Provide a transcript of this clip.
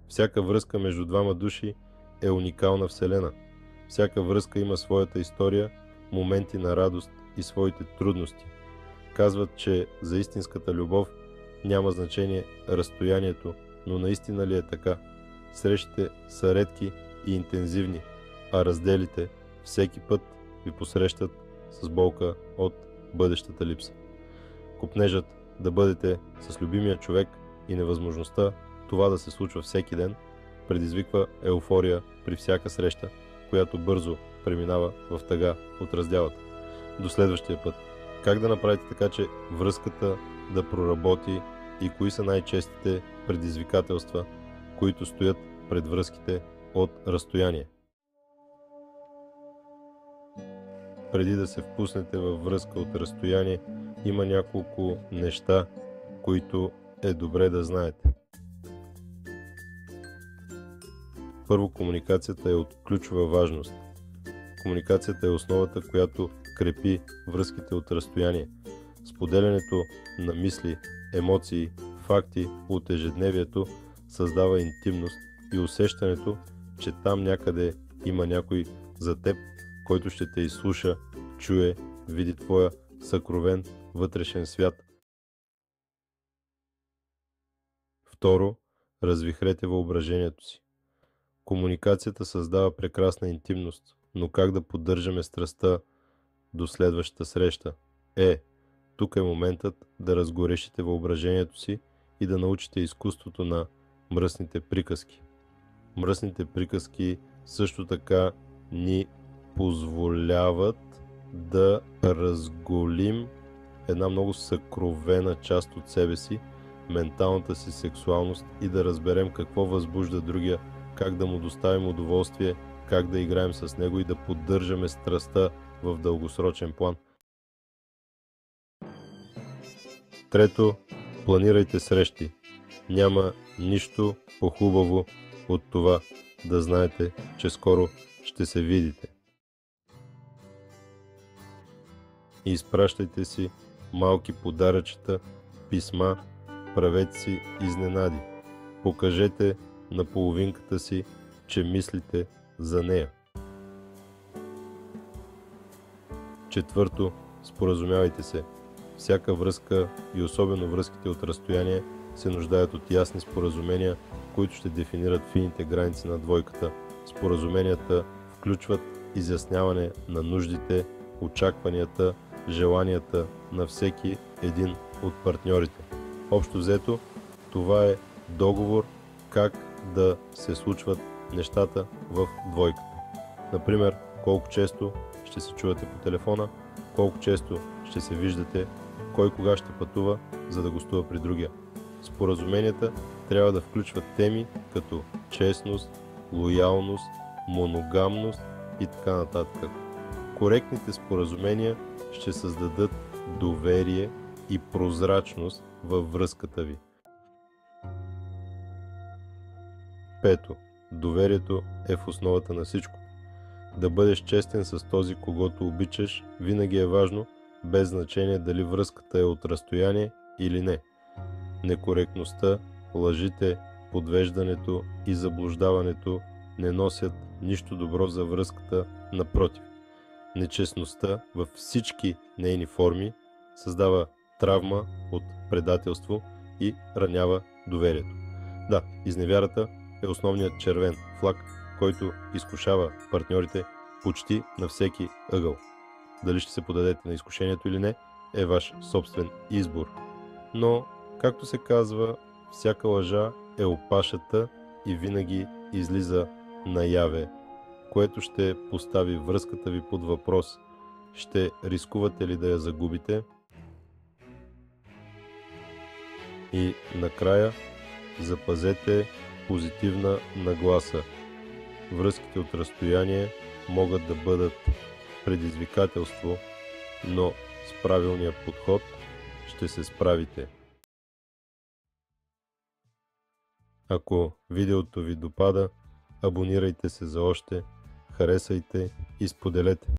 Всяка връзка между двама души е уникална вселена. Всяка връзка има своята история, моменти на радост и своите трудности. Казват, че за истинската любов няма значение разстоянието, но наистина ли е така? Срещите са редки и интензивни, а разделите всеки път ви посрещат с болка от бъдещата липса. Копнежът да бъдете с любимия човек и невъзможността това да се случва всеки ден предизвиква еуфория при всяка среща, която бързо преминава в тъга от раздялата. До следващия път. Как да направите така, че връзката да проработи и кои са най-честите предизвикателства, които стоят пред връзките от разстояние? Преди да се впуснете във връзка от разстояние, има няколко неща, които е добре да знаете. Първо, комуникацията е от ключова важност. Комуникацията е основата, която крепи връзките от разстояние. Споделянето на мисли, емоции, факти от ежедневието създава интимност и усещането, че там някъде има някой за теб, който ще те изслуша, чуе, види твоя съкровен вътрешен свят. Второ, развихрете въображението си. Комуникацията създава прекрасна интимност, но как да поддържаме страстта до следващата среща? Тук е моментът да разгорешите въображението си и да научите изкуството на мръсните приказки. Мръсните приказки също така ни позволяват да разголим една много съкровена част от себе си, менталната си сексуалност и да разберем какво възбужда другия, как да му доставим удоволствие, как да играем с него и да поддържаме страстта в дългосрочен план. Трето, планирайте срещи. Няма нищо по-хубаво от това да знаете, че скоро ще се видите. И изпращайте си малки подаръчета, писма, правете си изненади. Покажете на половинката си, че мислите за нея. Четвърто, споразумявайте се. Всяка връзка и особено връзките от разстояние се нуждаят от ясни споразумения, които ще дефинират фините граници на двойката. Споразуменията включват изясняване на нуждите, очакванията, желанията на всеки един от партньорите. Общо взето, това е договор как да се случват нещата в двойката. Например, колко често ще се чувате по телефона, колко често ще се виждате, кой кога ще пътува, за да гостува при другия. Споразуменията трябва да включват теми като честност, лоялност, моногамност и така нататък. Коректните споразумения ще създадат доверие и прозрачност във връзката ви. Пето, доверието е в основата на всичко. Да бъдеш честен с този, когото обичаш, винаги е важно, без значение дали връзката е от разстояние или не. Некоректността, лъжите, подвеждането и заблуждаването не носят нищо добро за връзката, напротив. Нечестността във всички нейни форми създава травма от предателство и ранява доверието. Да, изневярата е основният червен флаг, който изкушава партньорите почти на всеки ъгъл. Дали ще се подадете на изкушението или не, е ваш собствен избор. Но, както се казва, всяка лъжа е опашата и винаги излиза наяве, което ще постави връзката ви под въпрос. Ще рискувате ли да я загубите? И накрая, запазете позитивна нагласа. Връзките от разстояние могат да бъдат предизвикателство, но с правилния подход ще се справите. Ако видеото ви допада, абонирайте се за още, харесайте и споделете.